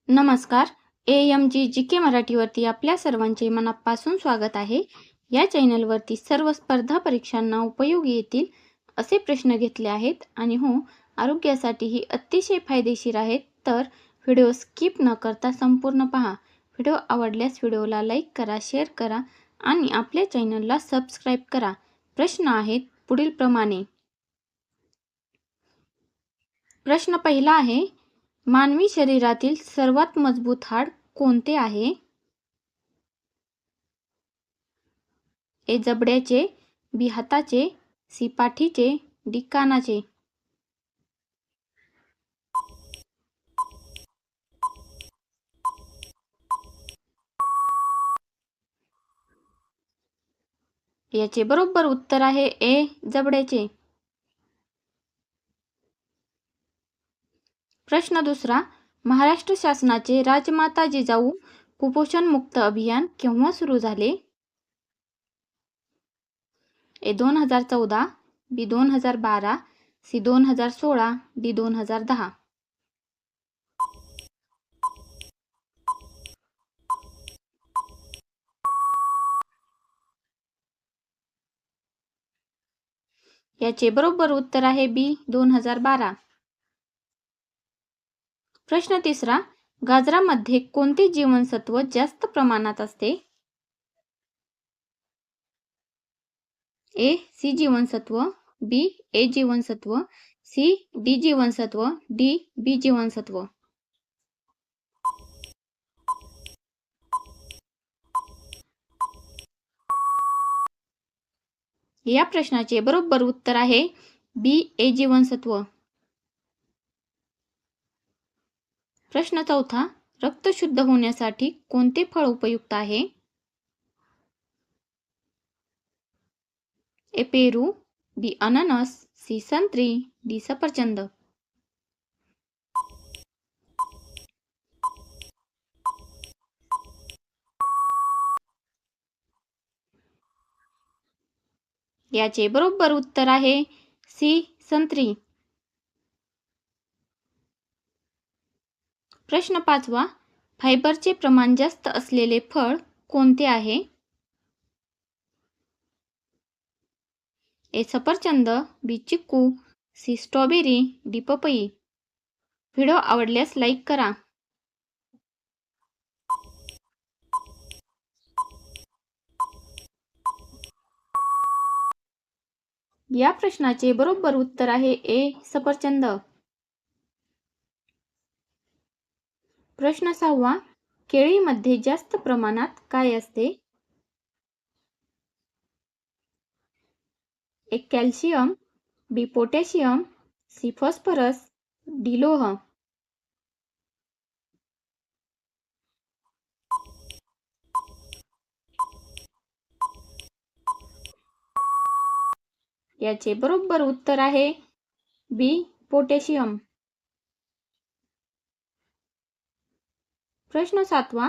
नमस्कार. AMG GK मराठीवरती आपल्या सर्वांचे मनापासून स्वागत आहे. या चॅनलवरती सर्व स्पर्धा परीक्षांना उपयोगी येतील असे प्रश्न घेतले आहेत आणि हो, आरोग्यासाठीही अतिशय फायदेशीर आहेत. तर व्हिडिओ स्किप न करता संपूर्ण पहा. व्हिडिओ आवडल्यास व्हिडिओला लाईक करा, शेअर करा आणि आपल्या चॅनलला सबस्क्राईब करा. प्रश्न आहेत पुढीलप्रमाणे. प्रश्न पहिला आहे, मानवी शरीरातील सर्वात मजबूत हाड कोणते आहे? ए जबड्याचे, बी हाताचे, सी पाठीचे, डी कानाचे. याचे बरोबर उत्तर आहे ए जबड्याचे. प्रश्न दुसरा, महाराष्ट्र शासनाचे राजमाता जिजाऊ कुपोषण मुक्त अभियान केव्हा सुरू झाले? ए 2014, बी 2012, सी 2016, डी 2010. याचे बरोबर उत्तर आहे बी 2012. प्रश्न तिसरा, गाजरामध्ये कोणते जीवनसत्व जास्त प्रमाणात असते? ए सी जीवनसत्व, बी ए जीवनसत्व, सी डी जीवनसत्व, डी बी जीवनसत्व. या प्रश्नाचे बरोबर उत्तर आहे बी ए जीवनसत्व. प्रश्न चौथा, रक्त शुद्ध होण्यासाठी कोणते फळ उपयुक्त आहे? ए पेरू, बी अननस, सी संत्री, डी सफरचंद. याचे बरोबर उत्तर आहे सी संत्री. प्रश्न पाचवा, फायबरचे प्रमाण जास्त असलेले फळ कोणते आहे? ए सफरचंद, बी चिक्कू, सी स्ट्रॉबेरी, डी पपई. व्हिडिओ आवडल्यास लाईक करा. या प्रश्नाचे बरोबर उत्तर आहे ए सफरचंद. प्रश्न सहावा, केळीमध्ये जास्त प्रमाणात काय असते? ए कॅल्शियम, बी पोटॅशियम, सी फॉस्फरस, डी लोह. याचे बरोबर उत्तर आहे बी पोटॅशियम. प्रश्न सातवा,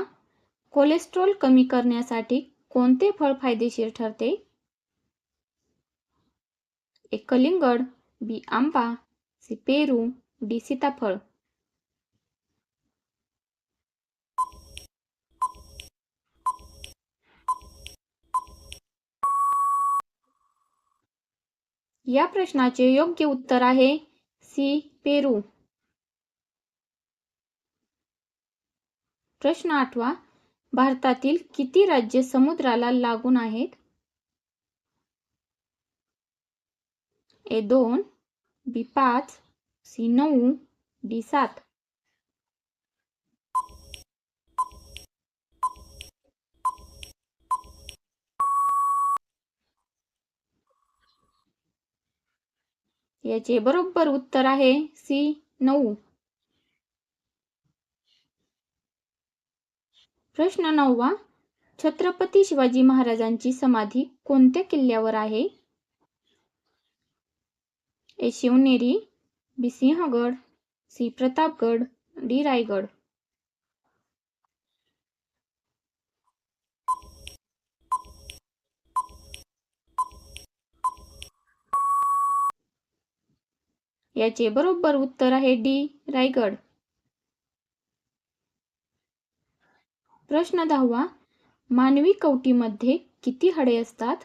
कोलेस्ट्रॉल कमी करण्यासाठी कोणते फळ फायदेशीर ठरते? ए कलिंगड, बी आंबा, सी पेरू, डी सीताफळ. या प्रश्नाचे योग्य उत्तर आहे सी पेरू. प्रश्न आठवा, भारतातील किती राज्ये समुद्राला लागून आहेत? ए 2, बी 5, सी 9, डी 7. याचे बरोबर उत्तर आहे सी 9. प्रश्न 9वा, छत्रपती शिवाजी महाराजांची समाधी कोणत्या किल्ल्यावर आहे? ए शिवनेरी, बी सिंहगड, सी प्रतापगड, डी रायगड. याचे बरोबर उत्तर आहे डी रायगड. प्रश्न 10वा, मानवी कवटीमध्ये किती हाडे असतात?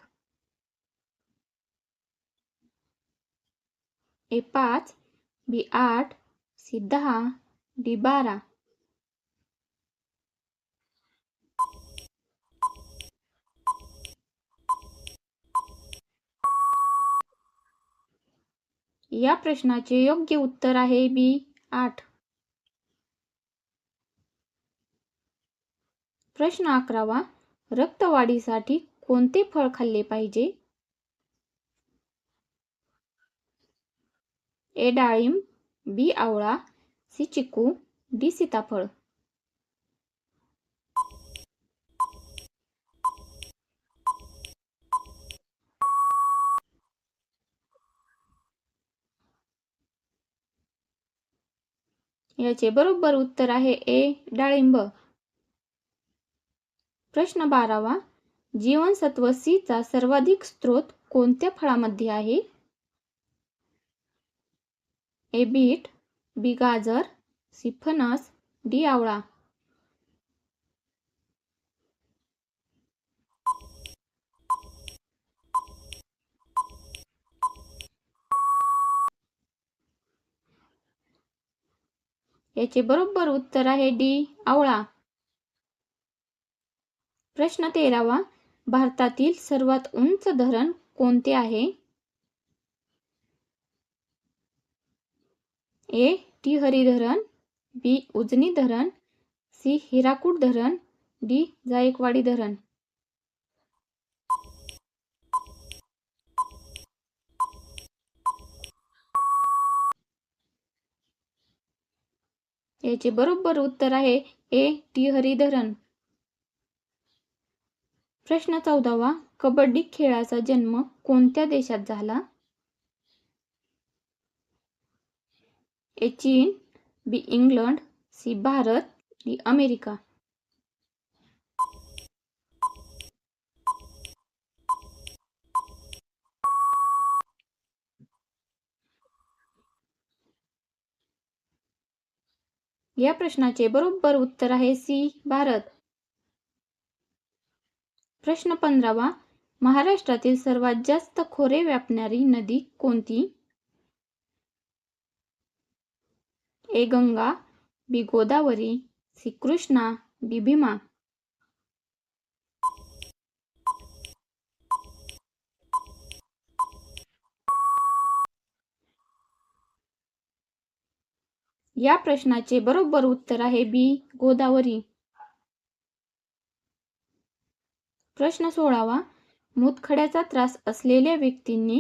ए 5, बी 8, सी 10, डी 12. या प्रश्नाचे योग्य उत्तर आहे बी 8. प्रश्न 11वा, रक्तवाढीसाठी कोणते फळ खाल्ले पाहिजे? ए डाळिंब, बी आवळा, सी चिकू, डी सीताफळ. याचे बरोबर उत्तर आहे ए डाळिंब. प्रश्न 12वा, जीवनसत्व सी चा सर्वाधिक स्रोत कोणत्या फळामध्ये आहे? ए बीट, बी गाजर, सी फणस, डी आवळा. याचे बरोबर उत्तर आहे डी आवळा. प्रश्न 13वा, भारतातील सर्वात उंच धरण कोणते आहे? ए टिहरी धरण, बी उजनी धरण, सी हिराकूड धरण, डी जायकवाडी धरण. याचे बरोबर उत्तर आहे ए टिहरी धरण. प्रश्न 14वा, कबड्डी खेळाचा जन्म कोणत्या देशात झाला? ए चीन, B England, C Bharat, D America. या प्रश्नाचे बरोबर उत्तर आहे सी भारत. प्रश्न 15वा, महाराष्ट्रातील सर्वात जास्त खोरे व्यापणारी नदी कोणती? ए गंगा, बी गोदावरी, सी कृष्णा, डी भीमा. या प्रश्नाचे बरोबर उत्तर आहे बी गोदावरी. प्रश्न 16वा, मूतखड्याचा त्रास असलेल्या व्यक्तींनी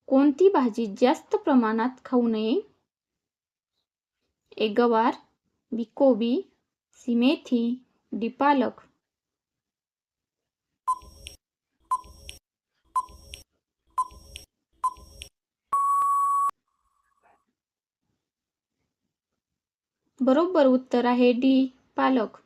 कोणती भाजी जास्त प्रमाणात खाऊ नये? ए गवार, बी कोबी, सी मेथी, डी पालक. बरोबर उत्तर आहे डी पालक.